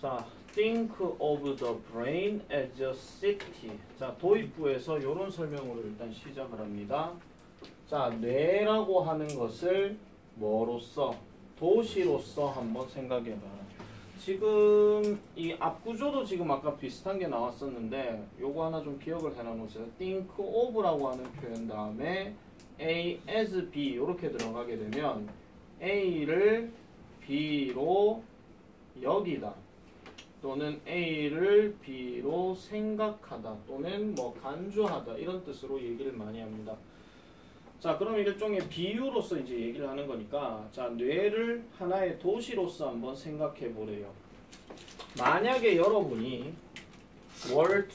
자, think of the brain as a city. 자, 도입부에서 이런 설명으로 일단 시작을 합니다. 자, 뇌라고 하는 것을 뭐로서? 도시로서 한번 생각해봐라. 지금 이 앞구조도 지금 아까 비슷한 게 나왔었는데 요거 하나 좀 기억을 해놔보세요. think of라고 하는 표현 다음에 A as B 이렇게 들어가게 되면 A를 B로 여기다 또는 A를 B로 생각하다 또는 뭐 간주하다 이런 뜻으로 얘기를 많이 합니다. 자, 그럼 일종의 비유로서 이제 얘기를 하는 거니까 자, 뇌를 하나의 도시로서 한번 생각해 보래요. 만약에 여러분이 were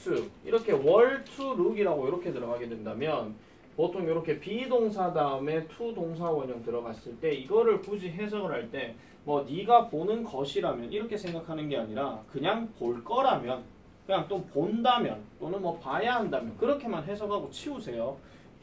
이렇게 were to look이라고 이렇게 들어가게 된다면 보통 이렇게 비동사 다음에 to 동사 원형 들어갔을 때 이거를 굳이 해석을 할 때 뭐 네가 보는 것이라면 이렇게 생각하는 게 아니라 그냥 볼 거라면 그냥 또 본다면 또는 뭐 봐야 한다면 그렇게만 해석하고 치우세요.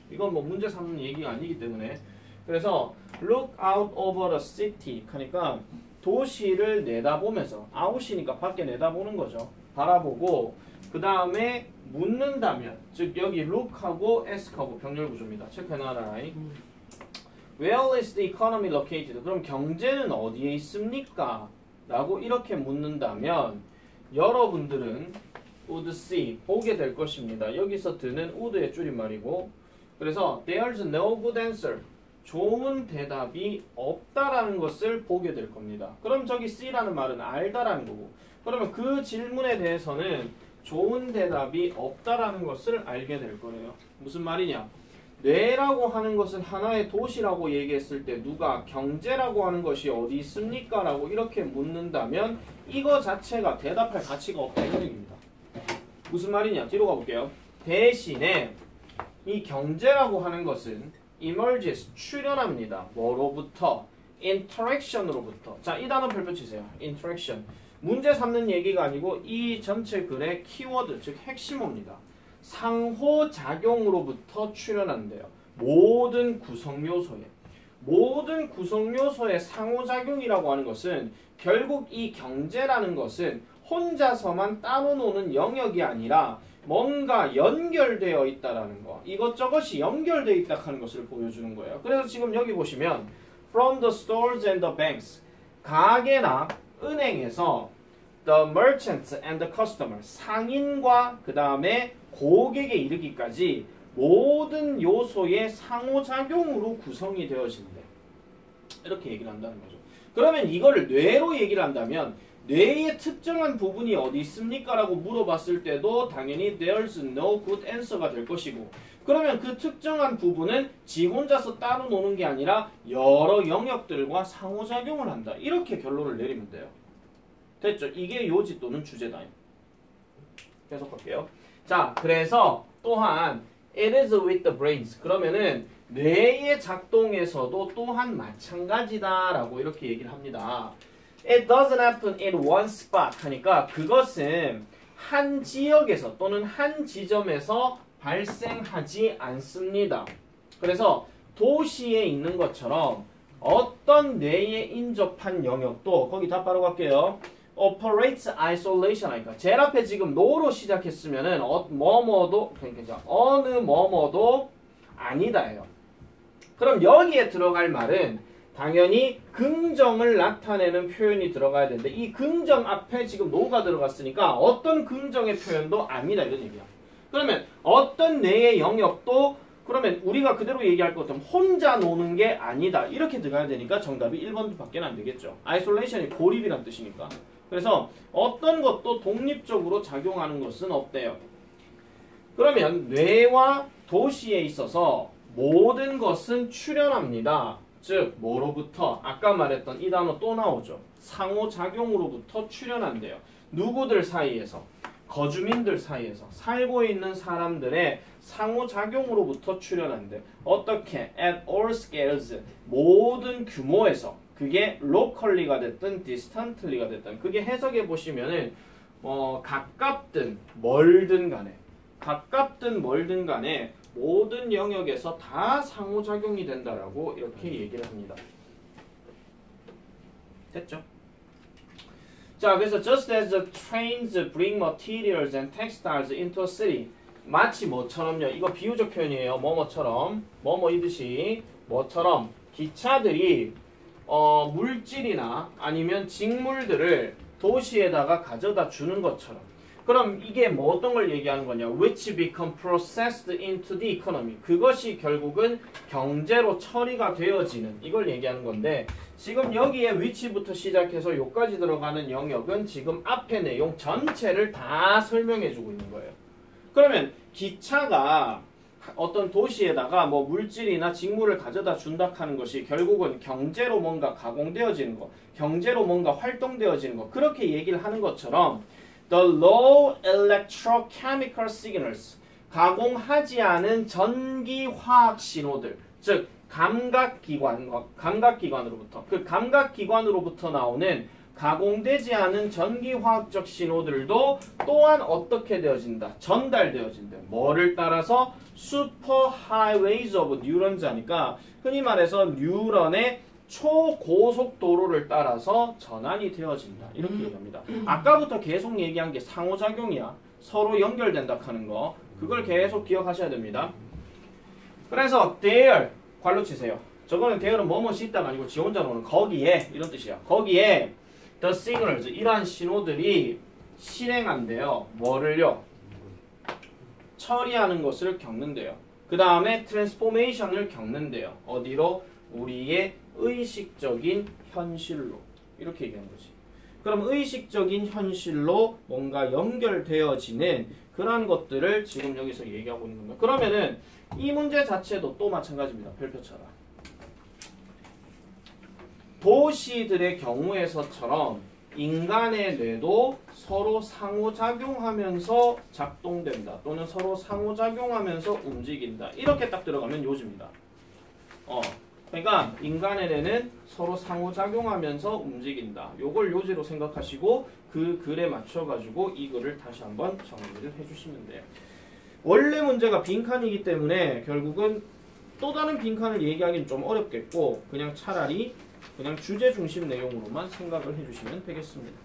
이건 뭐 문제 삼는 얘기가 아니기 때문에. 그래서 look out over the city 하니까 도시를 내다보면서 out이니까 밖에 내다보는 거죠. 바라보고 그 다음에 묻는다면 즉 여기 look하고 ask하고 병렬 구조입니다. 체크해놔라. Where is the economy located? 그럼 경제는 어디에 있습니까? 라고 이렇게 묻는다면 여러분들은 would see 보게 될 것입니다. 여기서 드는 would의 줄임말이고 그래서 there's no good answer 좋은 대답이 없다라는 것을 보게 될 겁니다. 그럼 저기 see라는 말은 알다라는 거고 그러면 그 질문에 대해서는 좋은 대답이 없다라는 것을 알게 될 거예요. 무슨 말이냐? 뇌라고 하는 것은 하나의 도시라고 얘기했을 때 누가 경제라고 하는 것이 어디 있습니까? 라고 이렇게 묻는다면 이거 자체가 대답할 가치가 없다 이런 얘기입니다. 무슨 말이냐? 뒤로 가볼게요. 대신에 이 경제라고 하는 것은 emerges, 출현합니다. 뭐로부터? interaction으로부터. 자, 이 단어 별표 치세요. interaction. 문제 삼는 얘기가 아니고 이 전체 글의 키워드, 즉 핵심어입니다. 상호작용으로부터 출현한대요. 모든 구성요소에. 모든 구성요소의 상호작용이라고 하는 것은 결국 이 경제라는 것은 혼자서만 따로 노는 영역이 아니라 뭔가 연결되어 있다라는 거. 이것저것이 연결되어 있다 하는 것을 보여주는 거예요. 그래서 지금 여기 보시면 from the stores and the banks 가게나 은행에서 the merchants and the customers 상인과 그 다음에 고객에 이르기까지 모든 요소의 상호작용으로 구성이 되어진대. 이렇게 얘기를 한다는 거죠. 그러면 이거를 뇌로 얘기를 한다면 뇌의 특정한 부분이 어디 있습니까? 라고 물어봤을 때도 당연히 there's no good answer가 될 것이고 그러면 그 특정한 부분은 지 혼자서 따로 노는 게 아니라 여러 영역들과 상호작용을 한다. 이렇게 결론을 내리면 돼요. 됐죠? 이게 요지 또는 주제다. 계속할게요. 자, 그래서 또한 it is with the brains. 그러면은 뇌의 작동에서도 또한 마찬가지다 라고 이렇게 얘기를 합니다. It doesn't happen in one spot 하니까 그것은 한 지역에서 또는 한 지점에서 발생하지 않습니다. 그래서 도시에 있는 것처럼 어떤 뇌에 인접한 영역도 거기 다 바로 갈게요. operates isolation 하니까 제일 앞에 지금 no로 시작했으면은 뭐뭐도 그러니까 어느 뭐뭐도 아니다예요. 그럼 여기에 들어갈 말은 당연히 긍정을 나타내는 표현이 들어가야 되는데 이 긍정 앞에 지금 no가 들어갔으니까 어떤 긍정의 표현도 아니다 이런 얘기야. 그러면 어떤 뇌의 영역도 그러면 우리가 그대로 얘기할 것 같으면 혼자 노는 게 아니다 이렇게 들어가야 되니까 정답이 1번도 밖에 안 되겠죠. isolation이 고립이란 뜻이니까. 그래서 어떤 것도 독립적으로 작용하는 것은 없대요. 그러면 뇌와 도시에 있어서 모든 것은 출현합니다. 즉 뭐로부터? 아까 말했던 이 단어 또 나오죠. 상호작용으로부터 출현한대요. 누구들 사이에서? 거주민들 사이에서 살고 있는 사람들의 상호작용으로부터 출현한대요. 어떻게? At all scales 모든 규모에서 그게 locally가 됐든 distantly가 됐든 그게 해석해 보시면은 가깝든 멀든 간에 모든 영역에서 다 상호작용이 된다라고 이렇게 얘기를 합니다. 됐죠? 자, 그래서 just as the trains bring materials and textiles into a city. 마치 뭐처럼요. 이거 비유적 표현이에요. 뭐뭐처럼. 뭐뭐이듯이 뭐처럼 기차들이 물질이나 아니면 직물들을 도시에다가 가져다 주는 것처럼. 그럼 이게 뭐 어떤 걸 얘기하는 거냐? Which become processed into the economy. 그것이 결국은 경제로 처리가 되어지는 이걸 얘기하는 건데 지금 여기에 which부터 시작해서 요까지 들어가는 영역은 지금 앞에 내용 전체를 다 설명해 주고 있는 거예요. 그러면 기차가 어떤 도시에다가 뭐 물질이나 직물을 가져다 준다 하는 것이 결국은 경제로 뭔가 가공되어지는 거, 경제로 뭔가 활동되어지는 거 그렇게 얘기를 하는 것처럼 The low electrochemical signals 가공하지 않은 전기화학 신호들 즉 감각기관으로부터 그 감각기관으로부터 나오는 가공되지 않은 전기화학적 신호들도 또한 어떻게 되어진다? 전달되어진다. 뭐를 따라서? Super highways of neurons 하니까 흔히 말해서 뉴런의 초고속도로를 따라서 전환이 되어진다. 이렇게 얘기합니다. 아까부터 계속 얘기한 게 상호작용이야. 서로 연결된다 하는 거. 그걸 계속 기억하셔야 됩니다. 그래서 there 괄호 치세요. 저거는 there는 뭐뭐이 있다가 아니고 지 혼자 노는 거기에 이런 뜻이야. 거기에 the signals 이러한 신호들이 실행한대요. 뭐를요? 처리하는 것을 겪는데요. 그 다음에 트랜스포메이션을 겪는데요. 어디로? 우리의 의식적인 현실로. 이렇게 얘기하는 거지. 그럼 의식적인 현실로 뭔가 연결되어지는 그러한 것들을 지금 여기서 얘기하고 있는 겁니다. 그러면은 이 문제 자체도 또 마찬가지입니다. 별표처럼. 도시들의 경우에서처럼 인간의 뇌도 서로 상호작용하면서 작동된다. 또는 서로 상호작용하면서 움직인다. 이렇게 딱 들어가면 요지입니다. 그러니까 인간의 뇌는 서로 상호작용하면서 움직인다. 요걸 요지로 생각하시고 그 글에 맞춰가지고 이 글을 다시 한번 정리를 해주시면 돼요. 원래 문제가 빈칸이기 때문에 결국은 또 다른 빈칸을 얘기하기는 좀 어렵겠고 그냥 차라리 그냥 주제 중심 내용으로만 생각을 해주시면 되겠습니다.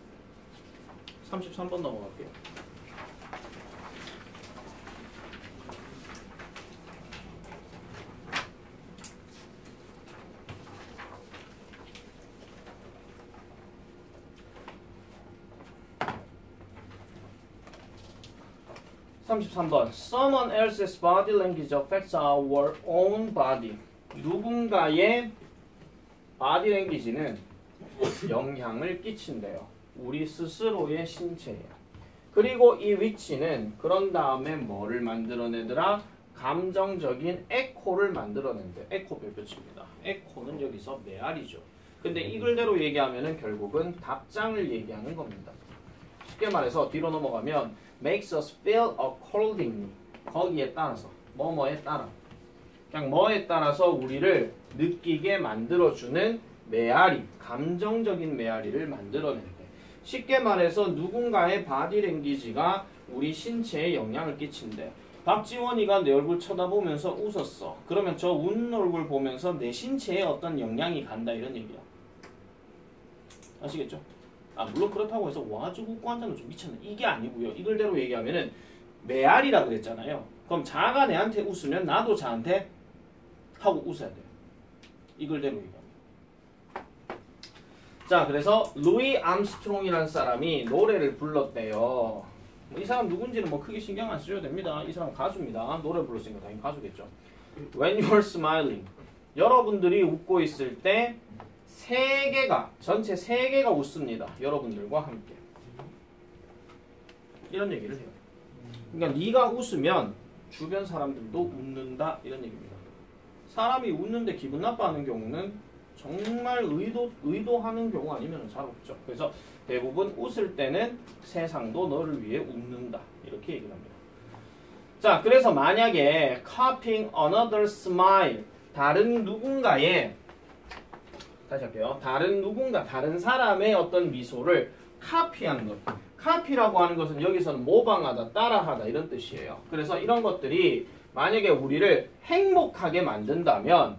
33번 넘어갈게요. (33번) Someone else's body language affects our own body. 누군가의 body language는 영향을 끼친대요. 우리 스스로의 신체에. 그리고 이 which는 그런 다음에 뭐를 만들어내더라? 감정적인 에코를 만들어낸대. 에코 별표치입니다. 에코는 여기서 메아리죠. 근데 이 글대로 얘기하면은 결국은 답장을 얘기하는 겁니다. 쉽게 말해서 뒤로 넘어가면 makes us feel accordingly. 거기에 따라서 뭐뭐에 따라 그냥 뭐에 따라서 우리를 느끼게 만들어주는 메아리, 감정적인 메아리를 만들어낸대. 쉽게 말해서 누군가의 바디 랭귀지가 우리 신체에 영향을 끼친대. 박지원이가 내 얼굴 쳐다보면서 웃었어. 그러면 저 웃는 얼굴 보면서 내 신체에 어떤 영향이 간다 이런 얘기야. 아시겠죠? 물론 그렇다고 해서 와가지고 웃고 앉아는 좀 미쳤네. 이게 아니고요. 이걸대로 얘기하면은 메아리라 그랬잖아요. 그럼 자가 내한테 웃으면 나도 자한테 하고 웃어야 돼요. 이걸대로 얘기합니다. 자, 그래서 루이 암스트롱이라는 사람이 노래를 불렀대요. 이 사람 누군지는 뭐 크게 신경 안 쓰셔도 됩니다. 이 사람 가수입니다. 노래 불렀으니까 당연히 가수겠죠. When you're smiling. 여러분들이 웃고 있을 때 세계가, 전체 세계가 웃습니다. 여러분들과 함께. 이런 얘기를 해요. 그러니까 네가 웃으면 주변 사람들도 웃는다 이런 얘기입니다. 사람이 웃는데 기분 나빠하는 경우는 정말 의도하는 경우 아니면 잘 없죠. 그래서 대부분 웃을 때는 세상도 너를 위해 웃는다 이렇게 얘기를 합니다. 자, 그래서 만약에 copying another smile, 다른 누군가의, 다시 할게요. 다른 누군가, 다른 사람의 어떤 미소를 카피하는 것. 카피라고 하는 것은 여기서는 모방하다, 따라하다 이런 뜻이에요. 그래서 이런 것들이 만약에 우리를 행복하게 만든다면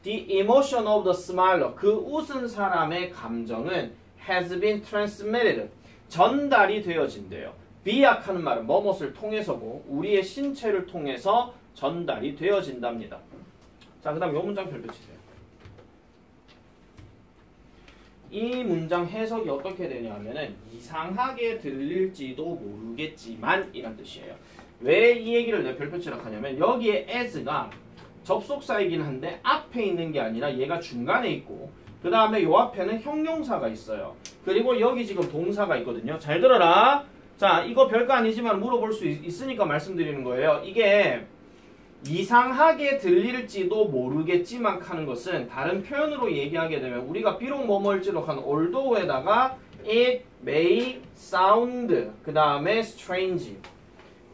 The emotion of the smiler, 그 웃은 사람의 감정은 has been transmitted. 전달이 되어진대요. 비약하는 말은 뭐뭇을 통해서고 우리의 신체를 통해서 전달이 되어진답니다. 자, 그 다음 이 문장 별표 치세요. 이 문장 해석이 어떻게 되냐면은 이상하게 들릴지도 모르겠지만 이란 뜻이에요. 왜 이 얘기를 내가 별표치라고 하냐면 여기에 as가 접속사이긴 한데 앞에 있는 게 아니라 얘가 중간에 있고 그 다음에 요 앞에는 형용사가 있어요. 그리고 여기 지금 동사가 있거든요. 잘 들어라. 자, 이거 별거 아니지만 물어볼 수 있으니까 말씀드리는 거예요. 이게 이상하게 들릴지도 모르겠지만 하는 것은 다른 표현으로 얘기하게 되면 우리가 비록 뭐뭐일지로 한 although에다가 it may sound 그 다음에 strange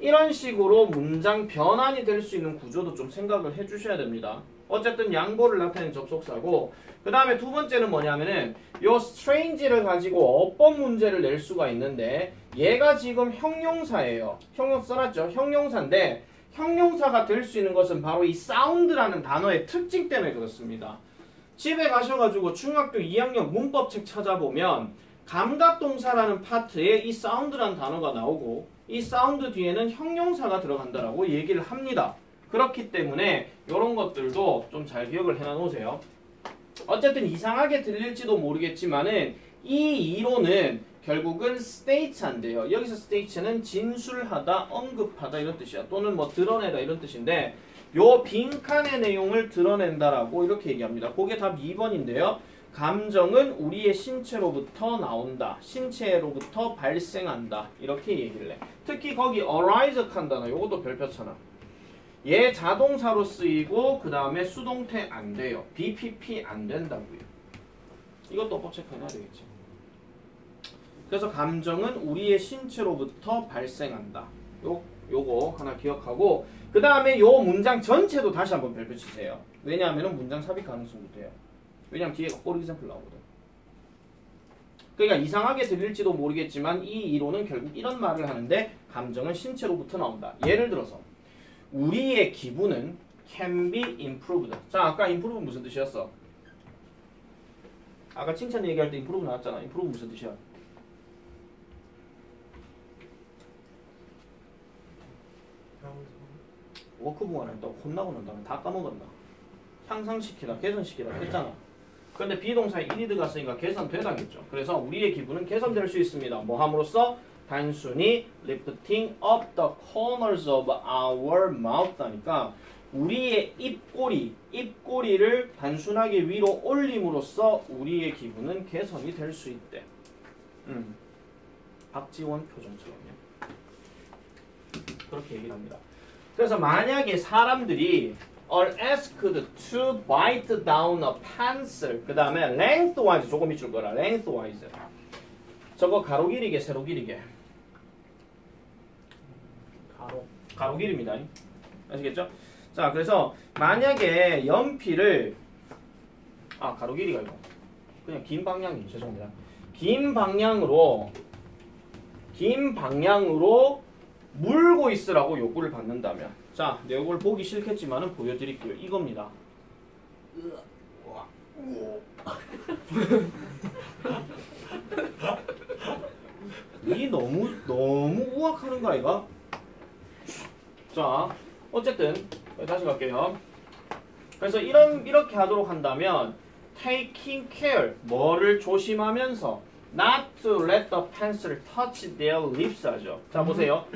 이런 식으로 문장 변환이 될 수 있는 구조도 좀 생각을 해주셔야 됩니다. 어쨌든 양보를 나타내는 접속사고 그 다음에 두 번째는 뭐냐면은 요 strange를 가지고 어법 문제를 낼 수가 있는데 얘가 지금 형용사예요. 형용사 써놨죠? 형용사인데 형용사가 될 수 있는 것은 바로 이 sound라는 단어의 특징 때문에 그렇습니다. 집에 가셔가지고 중학교 2학년 문법책 찾아보면 감각동사라는 파트에 이 sound라는 단어가 나오고 이 sound 뒤에는 형용사가 들어간다라고 얘기를 합니다. 그렇기 때문에 이런 것들도 좀 잘 기억을 해놔놓으세요. 어쨌든 이상하게 들릴지도 모르겠지만은 이 이론은 결국은 state한데요. 여기서 state는 진술하다, 언급하다 이런 뜻이야. 또는 뭐 드러내다 이런 뜻인데 요 빈칸의 내용을 드러낸다라고 이렇게 얘기합니다. 그게 답 2번인데요. 감정은 우리의 신체로부터 나온다. 신체로부터 발생한다. 이렇게 얘기를 해. 특히 거기 arise 한다나 요것도 별표잖아. 얘 자동사로 쓰이고 그 다음에 수동태 안 돼요. BPP 안 된다고요. 이것도 어법 체크해놔야 되겠지. 그래서 감정은 우리의 신체로부터 발생한다. 요거 하나 기억하고 그 다음에 요 문장 전체도 다시 한번 별표 치세요. 왜냐하면 문장 삽입 가능성도 돼요. 왜냐면 뒤에 for example 나오거든. 그러니까 이상하게 들릴지도 모르겠지만 이 이론은 결국 이런 말을 하는데 감정은 신체로부터 나온다. 예를 들어서 우리의 기분은 can be improved. 자, 아까 improve 무슨 뜻이었어? 아까 칭찬 얘기할 때 improve 나왔잖아. improve 무슨 뜻이야? 워크북 안 했다고 혼나고 난 다음에 다 까먹었나? 향상시키다, 개선시키다 했잖아. 그런데 비동사에 일이 들어갔으니까 개선되다겠죠. 그래서 우리의 기분은 개선될 수 있습니다. 뭐 함으로써? 단순히 lifting up the corners of our mouth 하니까 우리의 입꼬리를 단순하게 위로 올림으로써 우리의 기분은 개선이 될 수 있대. 박지원 표정처럼요. 그렇게 얘기를 합니다. 그래서 만약에 사람들이 are asked to bite down a pencil 그 다음에 lengthwise 조금 있을 거라 lengthwise 저거 가로 길이게 세로 길이게 가로 길입니다. 아시겠죠? 자, 그래서 만약에 연필을 가로 길이가 이거 그냥 긴 방향이 죄송합니다. 긴 방향으로 물고 있으라고 요구를 받는다면 자, 내 요걸 보기 싫겠지만은 보여드릴게요. 이겁니다. 이 너무 우악하는 거 아이가? 자, 어쨌든 다시 갈게요. 그래서 이렇게 하도록 한다면 taking care 뭐를 조심하면서 not to let the pencil touch their lips 하죠. 자, 보세요.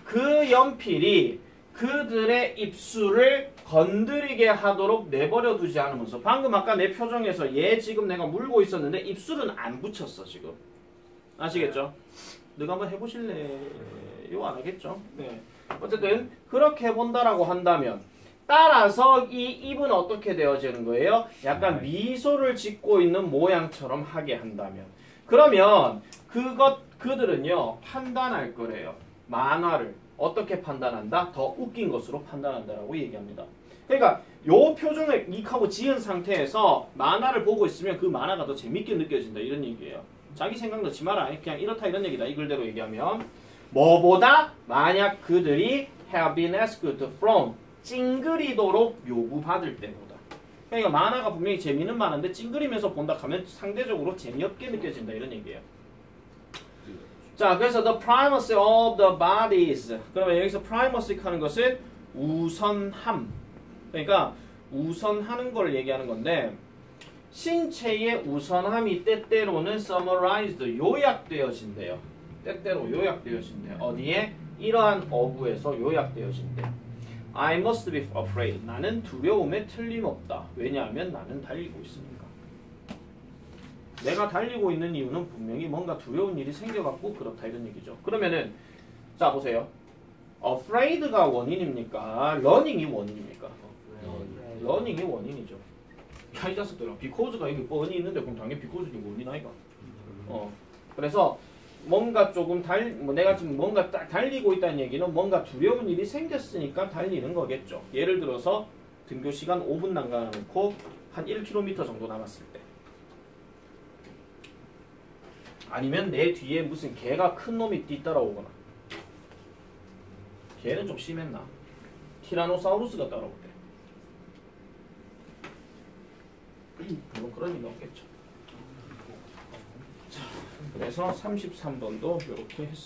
그 연필이 그들의 입술을 건드리게 하도록 내버려 두지 않으면서 방금 아까 내 표정에서 얘 지금 내가 물고 있었는데 입술은 안 붙였어 지금. 아시겠죠? 너가 한번 해보실래요? 안 하겠죠? 네. 어쨌든 그렇게 본다라고 한다면 따라서 이 입은 어떻게 되어지는 거예요? 약간 미소를 짓고 있는 모양처럼 하게 한다면 그러면 그들은요 판단할 거래요. 만화를 어떻게 판단한다? 더 웃긴 것으로 판단한다라고 얘기합니다. 그러니까 요 표정을 익하고 지은 상태에서 만화를 보고 있으면 그 만화가 더 재밌게 느껴진다 이런 얘기예요. 자기 생각 넣지 마라. 그냥 이렇다 이런 얘기다. 이 글대로 얘기하면 뭐보다 만약 그들이 have been asked from 찡그리도록 요구받을 때보다 그러니까 만화가 분명히 재미는 많은데 찡그리면서 본다 하면 상대적으로 재미없게 느껴진다 이런 얘기예요. 자, 그래서 the primacy of the bodies. 그러면 여기서 primacy 하는 것은 우선함. 그러니까 우선하는 걸 얘기하는 건데 신체의 우선함이 때때로는 summarized 요약되어진대요. 때때로 요약되어진대요. 어디에? 이러한 어구에서 요약되어진대요. I must be afraid. 나는 두려움에 틀림없다. 왜냐하면 나는 달리고 있으니까. 내가 달리고 있는 이유는 분명히 뭔가 두려운 일이 생겨갖고 그렇다 이런 얘기죠. 그러면은 자 보세요. afraid가 원인입니까? running이 원인입니까? running이 원인이죠. 야, 이 자식들아, because가 여기 뻔히 있는데 그럼 당연히 because이 원인 아이가? 그래서 뭔가 조금 내가 지금 뭔가 달리고 있다는 얘기는 뭔가 두려운 일이 생겼으니까 달리는 거겠죠. 예를 들어서 등교 시간 5분 남겨놓고 한 1km 정도 남았을 때. 아니면 내 뒤에 무슨 개가 큰 놈이 뒤따라오거나. 개는 좀 심했나? 티라노사우루스가 따라올 때. 물론 그런 일은 없겠죠. 자, 그래서 33번도 이렇게 했습니다.